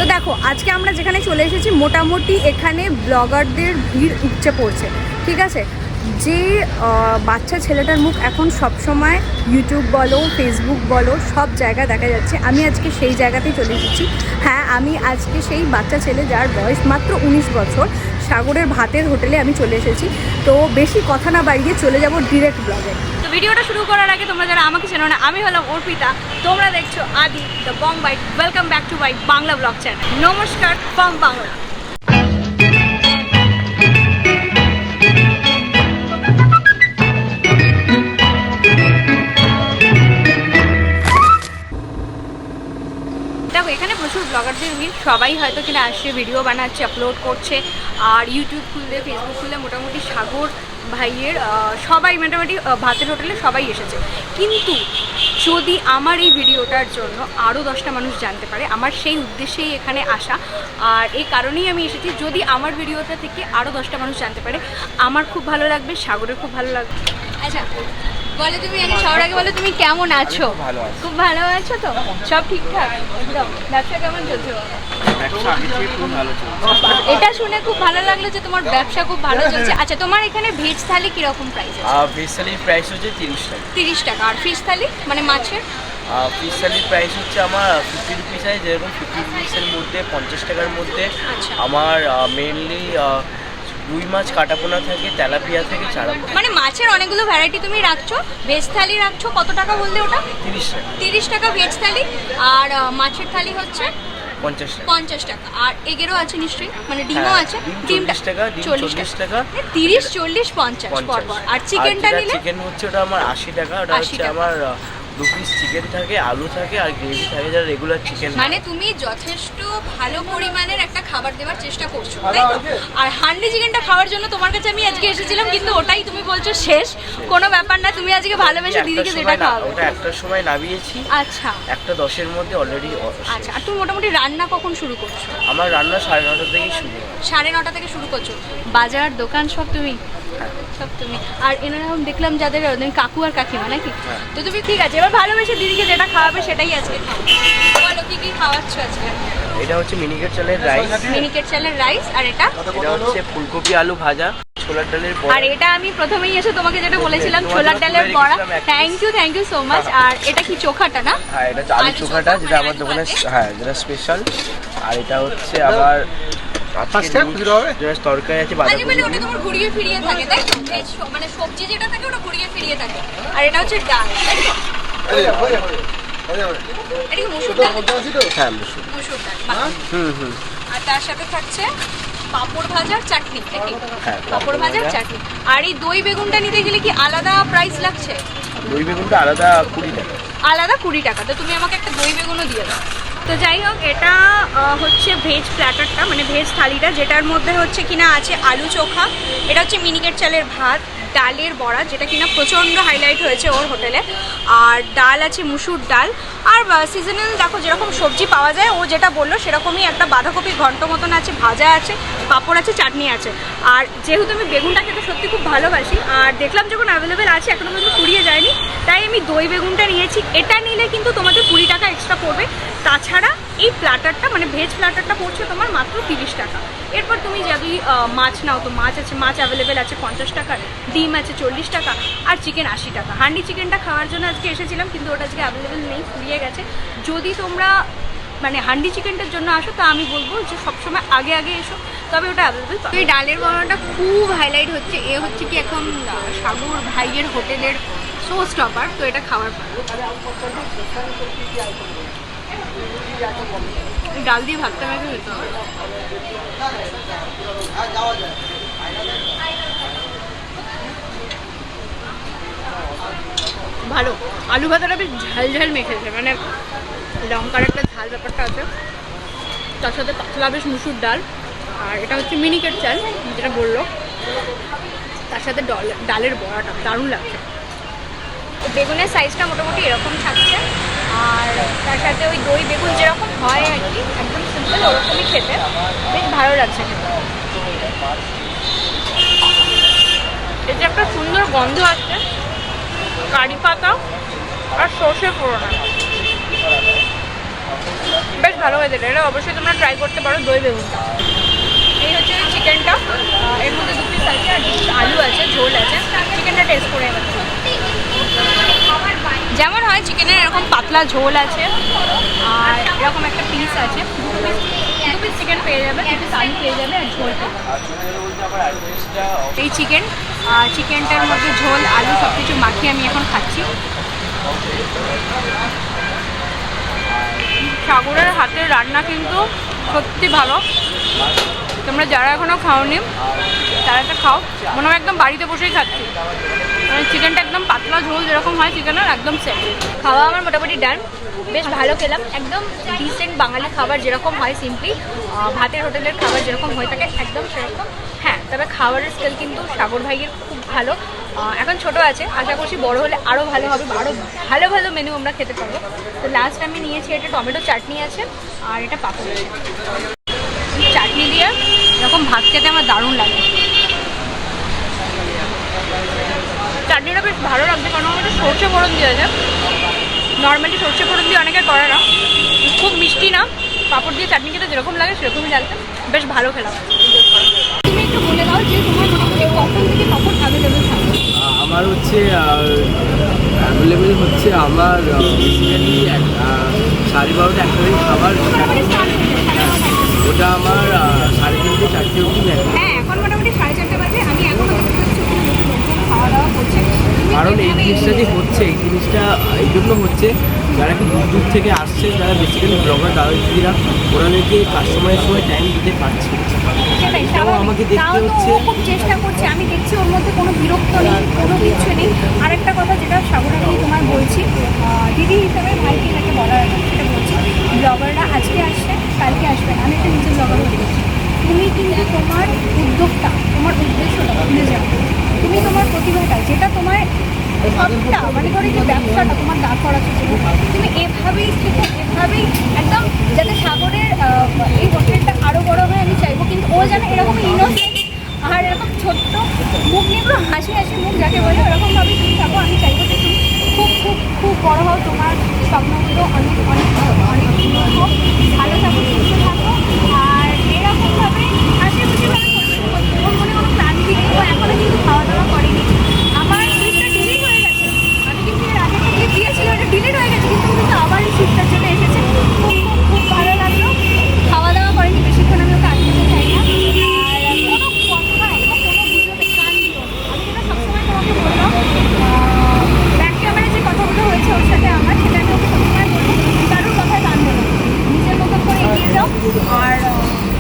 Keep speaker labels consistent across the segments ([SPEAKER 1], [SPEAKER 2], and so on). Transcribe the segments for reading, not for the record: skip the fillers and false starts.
[SPEAKER 1] তো দেখো আজকে আমরা যেখানে চলে এসেছি মোটামুটি এখানে ব্লগারদের ভিড় উপচে পড়ছে, ঠিক আছে। যে বাচ্চা ছেলেটার মুখ এখন সব সময় ইউটিউব বলো ফেসবুক বলো সব জায়গায় দেখা যাচ্ছে, আমি আজকে সেই জায়গাতেই চলে এসেছি। হ্যাঁ, আমি আজকে সেই বাচ্চা ছেলে যার বয়স মাত্র 19 বছর, সাগরের ভাতের হোটেলে আমি চলে এসেছি। তো বেশি কথা না বাড়িয়ে চলে যাব ডিরেক্ট ব্লগে। তো ভিডিওটা শুরু করার আগে তোমরা যারা আমাকে চেনো না, আমি হলাম অর্পিতা, তোমরা দেখছো Adi the bong bite. Welcome back to my Bangla blog channel. নমস্কার ফ্রম বাংলা। দেখো এখানে প্রচুর ব্লগারদের ভিড়, সবাই হয়তো কিনা আসছে, ভিডিও বানাচ্ছে, আপলোড করছে। আর ইউটিউব খুললে ফেসবুক খুললে মোটামুটি সাগর ভাইয়ের সবাই মোটামুটি ভাতের হোটেলে সবাই এসেছে। কিন্তু যদি আমার এই ভিডিওটার জন্য আরও 10টা মানুষ জানতে পারে, আমার সেই উদ্দেশ্যেই এখানে আসা। আর এই কারণেই আমি এসেছি, যদি আমার ভিডিওটা থেকে আরও 10টা মানুষ জানতে পারে আমার খুব ভালো লাগবে, সাগরের খুব ভালো লাগবে। আচ্ছা বলো, তুমি আগে সবার আগে বলো তুমি কেমন আছো? খুব ভালো আছো তো? সব ঠিকঠাক? ব্যবসা কেমন চলছে? এটা শুনে খুব ভালো লাগলো যে তোমার ব্যবসা খুব ভালো চলছে। আচ্ছা তোমার এখানে ভেজ থালি কিরকম প্রাইস আছে?
[SPEAKER 2] ভেজ থালির প্রাইস হচ্ছে 30 টাকা।
[SPEAKER 1] 30 টাকা। আর ফিশ থালি মানে মাছের?
[SPEAKER 2] ফিশ থালির প্রাইস হচ্ছে আমার 50 রুপিস আছে, যেরকম 50 রুপিসের মধ্যে 50 টাকার মধ্যে আমার মেনলি রুই মাছ, কাটাপোনা থাকে, তেলাপিয়া থেকে, চারা।
[SPEAKER 1] মানে মাছের অনেকগুলো ভ্যারাইটি তুমি রাখছো। ভেজ থালি রাখছো কত টাকা বললে ওটা?
[SPEAKER 2] 30 টাকা।
[SPEAKER 1] 30 টাকা ভেজ থালি। আর মাছের থালি হচ্ছে 50 টাকা। আর এগেরও আছে নিশ্চয়ই, মানে ডিমও আছে।
[SPEAKER 2] ডিম 40 টাকা, ডিম 40 টাকা।
[SPEAKER 1] 30, 40, 50 পরপর। আর চিকেনটা নিলে?
[SPEAKER 2] চিকেন হচ্ছে ওটা আমার 80 টাকা। ওটা হচ্ছে আমার 2 পিস চিকেন থাকে, আলু থাকে আর গ্রেভি থাকে, যারা রেগুলার চিকেন।
[SPEAKER 1] মানে তুমি যথেষ্ট ভালো পরিমাণের একটা খাবার দেওয়ার চেষ্টা করছো, তাই তো? আর হান্ডি চিকেনটা খাওয়ার জন্য তোমার কাছে আমি আজকে এসেছিলাম, কিন্তু ওটাই তুমি বলছো শেষ। কোনো ব্যাপার না, তুমি আজকে ভালোবেসে দিদিকে যেটা খাওয়াবে।
[SPEAKER 2] ওটা একটার সময় নামিয়েছি।
[SPEAKER 1] আচ্ছা,
[SPEAKER 2] 1:10 মধ্যে অলরেডি।
[SPEAKER 1] আচ্ছা, আর তুমি মোটামুটি রান্না কখন শুরু করছো?
[SPEAKER 2] আমার রান্না 9:30 থেকেই শুরু।
[SPEAKER 1] 9:30 থেকে শুরু করছো? বাজার দোকান সব তুমি? সব তুমি। আর এনারা দেখলাম যাদের কাকু আর কাকিমা নাকি? তো তুমি ঠিক আছে, এবার ভালোবেসে দিদিকে যেটা খাওয়াবে সেটাই আজকে বলো, কি কি খাওয়াচ্ছ আজকে?
[SPEAKER 2] এটা হচ্ছে মিনিকেট চালের রাইস।
[SPEAKER 1] মিনিকেট চালের রাইস। আর এটা
[SPEAKER 2] হচ্ছে ফুলকপি আলু ভাজা, ছোলার ডালের বড়া।
[SPEAKER 1] আর এটা আমি প্রথমেই এসে তোমাকে যেটা বলেছিলাম, ছোলার ডালের বড়া। Thank you so much. আর এটা কি চোখাটা না?
[SPEAKER 2] হ্যাঁ, এটা আলু চোখাটা, যেটা আমার দোকানে হ্যাঁ যেটা স্পেশাল। আর এটা হচ্ছে আবার তরকারি আছে বাঁধাকপি।
[SPEAKER 1] ওটা তোমার ঘুরিয়ে ফিরিয়ে থাকে তাই তো? মানে সবজি যেটা থাকে ওটা ঘুরিয়ে ফিরিয়ে থাকে। আর এটা হচ্ছে ডাল, তাই তো? এটা কি মসুর ডাল?
[SPEAKER 2] হ্যাঁ, মসুর
[SPEAKER 1] ডাল। আর তার সাথে থাকছে পাঁপড় ভাজার চাটনি। পাঁপড় ভাজার চাটনি। আর এই দই বেগুনটা নিতে গেলে কি আলাদা প্রাইস লাগছে?
[SPEAKER 2] দই বেগুনটা আলাদা 20 টাকা।
[SPEAKER 1] আলাদা 20 টাকা। তো তুমি আমাকে একটা দই বেগুনও দিয়ে দাও। তো যাই হোক, এটা হচ্ছে ভেজ প্ল্যাটারটা, মানে ভেজ থালিটা, যেটার মধ্যে হচ্ছে কিনা আছে আলু চোখা। এটা হচ্ছে মিনিকেট চালের ভাত, ডালের বড়া, যেটা কিনা প্রচণ্ড হাইলাইট হয়েছে ওর হোটেলে। আর ডাল আছে মুসুর ডাল। আর সিজনাল দেখো যেরকম সবজি পাওয়া যায়, ও যেটা বললো সেরকমই একটা বাঁধাকপি ঘন্ট মতন আছে, ভাজা আছে, পাঁপড় আছে, চাটনি আছে। আর যেহেতু আমি বেগুনটা খেতে সত্যি খুব ভালোবাসি, আর দেখলাম যখন অ্যাভেলেবেল আছে, এখনো পর্যন্ত ফুরিয়ে যায়নি, তাই আমি দই বেগুনটা নিয়েছি। এটা নিলে কিন্তু তোমাদের 20 টাকা এক্সট্রা পড়বে। তাছাড়া এই প্ল্যাটারটা মানে ভেজ প্ল্যাটারটা পড়ছে তোমার মাত্র 30 টাকা। এরপর তুমি যদি মাছ নাও তো মাছ আছে, মাছ অ্যাভেলেবেল আছে 50 টাকার, ডিম আছে 40 টাকা, আর চিকেন 80 টাকা। হান্ডি চিকেনটা খাওয়ার জন্য আজকে এসেছিলাম, কিন্তু ওটা আজকে অ্যাভেলেবেল নেই, ফুরিয়ে গেছে। যদি তোমরা মানে হান্ডি চিকেনটার জন্য আসো, তা আমি বলবো যে সবসময় আগে এসো, তবে ওটা অ্যাভেলেবেল। এই ডালের বড়াটা খুব হাইলাইট হচ্ছে। এ হচ্ছে কি এখন সাগর ভাইয়ের হোটেলের শো স্টপার, তো এটা খাওয়ার পর ডাল দিয়ে ভাতটা মেখে খেতে হবে। ভালো, আলু ভাতাটা বেশ ঝাল মেখেছে, মানে লঙ্কার একটা ঝাল ব্যাপারটা আছে, তার সাথে পাতলা বেশ মুসুর ডাল। আর এটা হচ্ছে মিনিকেট চাল যেটা বললো, তার সাথে ডালের বড়াটা দারুণ লাগছে। বেগুনের সাইজটা মোটামুটি এরকম থাকছে। আর তার সাথে ওই দই বেগুন যেরকম হয় আর কি, একদম সিম্পল ওরকমই খেতে, বেশ ভালো লাগছে খেতে। এটা একটা সুন্দর গন্ধ আসছে, কারি পাতা আর সর্ষে ফোড়ন। বেশ ভালো হয়েছে, এটা অবশ্যই তোমরা ট্রাই করতে পারো দই বেগুনটা। এই হচ্ছে চিকেনটা, এর মধ্যে 2 পিস আছে আর 2 পিস আলু আছে, ঝোল আছে। চিকেনটা টেস্ট করে এবার যেমন হয় চিকেনের এরকম পাতলা ঝোল আছে, আর এরকম একটা পিস আছে, 2 পিস চিকেন পেয়ে যাবে, 2 পিস আলু পেয়ে যাবে আর ঝোল পেয়ে যাবে। এই চিকেনটার মধ্যে ঝোল আলু সব কিছু মাখিয়ে আমি এখন খাচ্ছি। সাগরের হাতের রান্না কিন্তু সত্যি ভালো, তোমরা যারা এখনও খাওনি তারা একটা খাও, মনে হয় একদম বাড়িতে বসেই খাচ্ছি। মানে চিকেনটা একদম পাতলা ঝোল যেরকম হয় চিকেনের একদম সেম। খাওয়া আমার মোটামুটি ডান, বেশ ভালো খেলাম, একদম ডিসেন্ট বাঙালি খাবার যেরকম হয়, সিম্পলি ভাতের হোটেলের খাবার যেরকম হয়ে থাকে একদম সেরকম। হ্যাঁ, তবে খাবারের স্কেল কিন্তু সাগর ভাইয়ের খুব ভালো। এখন ছোট আছে, আশা করছি বড় হলে আরও ভালো হবে, আরও ভালো ভালো মেনু আমরা খেতে পারবো। তো লাস্ট আমি নিয়েছি এটা টমেটো চাটনি আছে আর এটা পাপড় আছে। চাটনি দিয়ে এরকম ভাত খেতে আমার দারুণ লাগে। চাটনিটা বেশ ভালো লাগছে কারণ আমার একটু সর্ষে ফোড়ন দিয়েছে, নর্মালি সর্ষে ফোড়ন দিয়ে অনেকে করে না, খুব মিষ্টি না, পাপড় দিয়ে চাটনি খেতে যেরকম লাগে সেরকমই লাগছে, বেশ ভালো খেলাম। তুমি একটু বলে দাও যে তোমার মোটামুটি কখন থেকে কখন অ্যাভেলেবেল থাকবে?
[SPEAKER 2] আমার হচ্ছে অ্যাভেলেবেল হচ্ছে আমার বেসিক্যালি 12:30 একটা দিন খাবার, ওটা আমার 3:30 4টে অবধি থাকে।
[SPEAKER 1] হ্যাঁ, এখন মোটামুটি 4:30 বাজে, আমি এখনও খাওয়া দাওয়া করছি।
[SPEAKER 2] কারণ এই জিনিসটা যে হচ্ছে, এই জিনিসটা এই জন্য হচ্ছে যারা কি দূর দূর থেকে আসছে, যারা বেসিক্যালি ব্লগার দাদা দিদিরা, ওনাদেরকে কাস্টমারের সময় টাইম দিতে পারছে, সেটাও আমাকে দেখতে হচ্ছে।
[SPEAKER 1] খুব চেষ্টা করছে, আমি দেখছি ওর মধ্যে কোনো বিরক্ত নেই, কোনো কিছু নেই। আরেকটা কথা যেটা সাগর আমি তোমার বলছি, দিদি হিসাবে ভাইকে এটাকে বলার আছে, সেটা বলছি, ব্লগাররা আজকে আসছে কালকে আসবে, আমি একটা নিজের ব্লগারও দেখছি। তুমি কিন্তু তোমার উদ্যোগটা, তোমার উদ্দেশ্যটা ভুলে যাও, তুমি তোমার প্রতিভাটা যেটা তোমার সবটা, মানে ধরো যে ব্যবসাটা তোমার দাঁড় করাচ্ছ, তুমি এভাবেই থেকে এভাবেই একদম, যাতে সাগরের এই হোটেলটা আরও বড় হয় আমি চাইবো, কিন্তু ও যেন এরকম ইনোসেন্ট আর এরকম ছোট্ট মুখ নিয়ে পুরো হাসি হাসি মুখ যাকে বলে ওরকমভাবেই তুমি থাকো। আমি চাইবো যে তুমি খুব খুব খুব বড় হও, তোমার স্বপ্নগুলো অনেক অনেক অনেক হোক, ভালো থাকো, সুস্থ থাকো, আর এরকমভাবে হাসি খুশিভাবে ওর মনে কোনো ক্লান্তি নেই, ও এখনও কিন্তু খাওয়া দাওয়া করেনি। আমার ক্লিপটা ডিলিট হয়ে গেছে, আমি কিন্তু এর আগে ক্লিপ দিয়েছিল, ওটা ডিলিট হয়ে গেছে, কিন্তু আবার এই ক্লিপটার জন্য এসেছে। খুব খুব খুব ভালো লাগলো, খাওয়া দাওয়া করেনি বেশিক্ষণ, আমি ওকে আটকে চাই না, আর কোনো কথায় বা কোনো গুজবে কান দিও না। আমি যেটা সবসময় তোমাকে বললাম, ব্যাক ক্যামেরায় যে কথাগুলো হয়েছে ওর সাথে আমার, সেটা আমি ওকে সবসময় বলবো, কারোর কথায় কান দেবো না, নিজের মতন করে এগিয়ে যাও, আর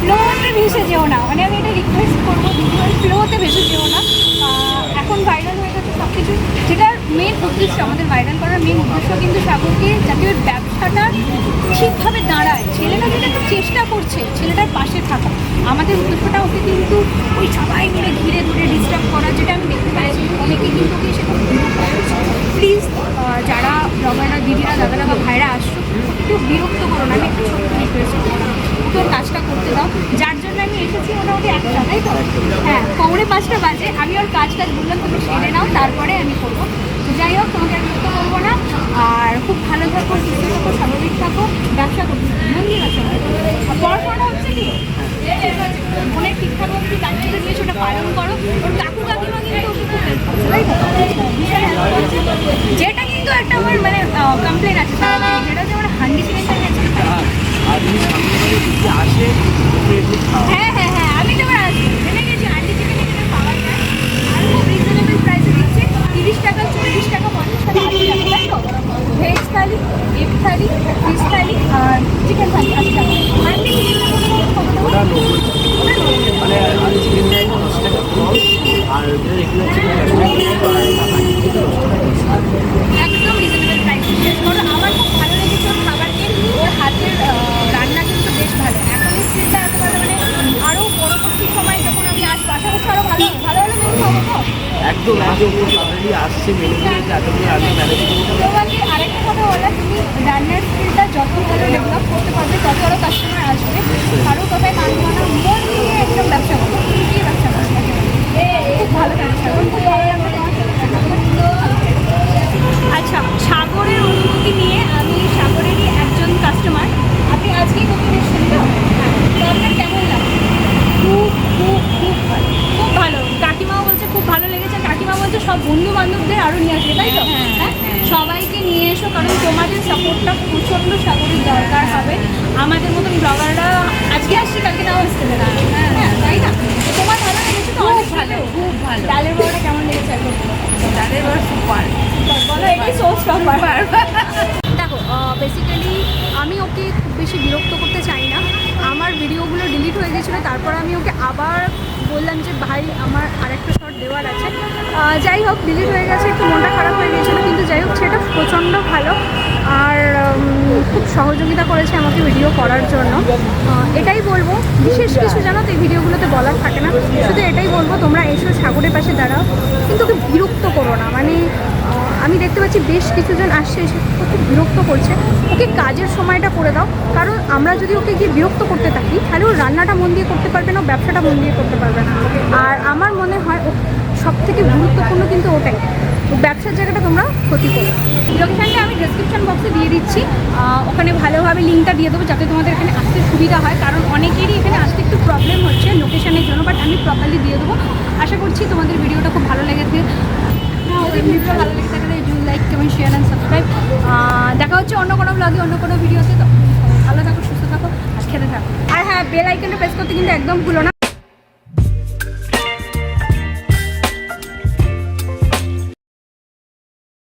[SPEAKER 1] ফ্লোতে ভেসে যেও না, মানে আমি এটা রিকোয়েস্ট করবো, ভিডিওর ফ্লোতে ভেসে যেও না। এখন ভাইরাল হয়ে গেছে সব কিছু, যেটার মেন উদ্দেশ্য, আমাদের ভাইরাল করার মেন উদ্দেশ্য কিন্তু সাগরকে যাতে ওই ব্যবসাটা ঠিকভাবে দাঁড়ায়, ছেলেটা যেটা একটু চেষ্টা করছে ছেলেটার পাশে থাকা, আমাদের উদ্দেশ্যটা ওকে কিন্তু ওই সবাই মিলে ঘিরে ধরে ডিস্টার্ব করা, যেটা আমি দেখতে পাচ্ছি অনেকে কিন্তু ওকে সেটা প্লিজ যারা ব্লগাররা দিদিরা দাদারা বা ভাইরা আসছো একটু বিরক্ত করো না, আমি একটু ছোট্ট রিকোয়েস্ট করবো, ওকে ওর কাজটা করতে দাও, যার জন্য আমি এসেছি মোটামুটি 1টা, তাই তো? হ্যাঁ, 4:45 বাজে, আমি ওর কাজ বললাম তুমি সেরে নাও, তারপরে আমি করবো। তো যাই হোক, তোমাকে আর বিরক্ত করবো না, আর খুব ভালো থাকো, সুস্থ থাকো, স্বাভাবিক থাকো, ব্যবসা করতে মন দিয়ে ব্যবসা করো, আর পড়াশোনাটা হচ্ছে কি মনে ঠিকঠাক মতো দায়িত্ব দিয়েছো ওটা পালন করো। ওর কাকু কাকিমা কিন্তু ওকে খুব হেল্প করছে, তাই তো? ভীষণ হেল্প করছে, যেটা কিন্তু একটা আমার মানে কমপ্লেন আছে, যেটা হচ্ছে আমার হান্ডি চিকেনটা গেছে।
[SPEAKER 2] আসে
[SPEAKER 1] হ্যাঁ হ্যাঁ হ্যাঁ, আমি তো এবার আসবো, জেনে গেছি হান্ডি চিকেন এখানে পাওয়া যায়, আর খুব রিজনেবল প্রাইসে দিচ্ছে, 30 টাকা 40 টাকা 50 টাকা 80 টাকা, তাই তো? ভেজ থালি, এগ থালি, ফিশ থালি আর চিকেন থালি 80 টাকা। হান্ডি চিকেন
[SPEAKER 2] ওটা 90, মানে আমি চিকেন 10 টাকা কম, আর রেগুলার
[SPEAKER 1] একদম রিজনেবল প্রাইসে শেষ করো। আমার খুব ভালো লেগেছে ওর খাবারকে, ওর হাতের রান্না কিন্তু বেশ ভালো, এখন স্কিলটা এত ভালো, মানে আরও পরবর্তী সময় যখন আমি আসবো আশা করছি আরও ভালো ভালো ভালো মেনু পাবো তো।
[SPEAKER 2] একদম একদম অলরেডি আসছে মেনুগুলো, এতগুলো আমি ম্যানেজ করবো।
[SPEAKER 1] তোমাকে আরেকটা কথা বলা, তুমি রান্নার স্কিলটা যত ভালো ডেভেলপ করতে পারবে তত আরও কাস্টমার আসবে, কারো কথায় মানবো না, মন দিয়ে একদম ব্যবসা করবো, তুমি দিয়ে ব্যবসা করো, খুব ভালো ব্যবসা, খুব ভালো লাগবে তোমার। আচ্ছা, সাগরের অনুমতি নিয়ে আমি সাগরেরই একজন কাস্টমার একটা প্রচণ্ড সাগরের দরকার হবে। আমাদের মতন ব্লগাররা আজকে আসছি কালকে নাও আসতে পারে, হ্যাঁ তাই না? তোমার ভালো লেগেছে তো? অনেক ভালো, খুব ভালো। ডালের বড়াটা কেমন লেগেছে একদম? ডালের বড়া সুপার। বলো এটাই সোস সুপার। দেখো বেসিক্যালি আমি ওকে খুব বেশি বিরক্ত করতে চাই না। আমার ভিডিওগুলো ডিলিট হয়ে গেছিলো, তারপর আমি ওকে আবার বললাম যে ভাই আমার আরেকটা শট দেওয়ার আছে। যাই হোক ডিলিট হয়ে গেছে, একটু মনটা খারাপ হয়ে গেছিলো, কিন্তু যাই হোক সেটা প্রচণ্ড ভালো। আর খুব সহযোগিতা করেছে আমাকে ভিডিও করার জন্য। এটাই বলবো, বিশেষ কিছু জানো তো এই ভিডিওগুলোতে বলার থাকে না, শুধু এটাই বলবো তোমরা এসো সাগরের পাশে দাঁড়াও, কিন্তু ওকে বিরক্ত করো না। মানে আমি দেখতে পাচ্ছি বেশ কিছুজন আসছে, এসে খুব বিরক্ত করছে। ওকে কাজের সময়টা করে দাও, কারণ আমরা যদি ওকে গিয়ে বিরক্ত করতে থাকি তাহলে ও রান্নাটা মন দিয়ে করতে পারবে না, ব্যবসাটা মন দিয়ে করতে পারবে না। আর আমার মনে হয় ও সবথেকে গুরুত্বপূর্ণ কিন্তু ওটাই, ব্যবসার জায়গাটা তোমরা ক্ষতি করো। লোকেশানটা আমি ডেসক্রিপশন বক্সে দিয়ে দিচ্ছি, ওখানে ভালোভাবে লিঙ্কটা দিয়ে দেবো যাতে তোমাদের এখানে আসতে সুবিধা হয়, কারণ অনেকেরই এখানে আসতে একটু প্রবলেম হচ্ছে লোকেশানের জন্য, বাট আমি প্রপারলি দিয়ে দেবো। আশা করছি তোমাদের ভিডিওটা খুব ভালো লেগেছে। ওদের ভিডিও ভালো লেগে থাকলে do like comment share and subscribe. দেখা হচ্ছে অন্য কোনো ব্লগে অন্য কোনো ভিডিওতে। তো ভালো থাকো, সুস্থ থাকো, আর খেতে থাকো। আর হ্যাঁ, বেল আইকনটা প্রেস করতে কিন্তু একদম ভুলো না।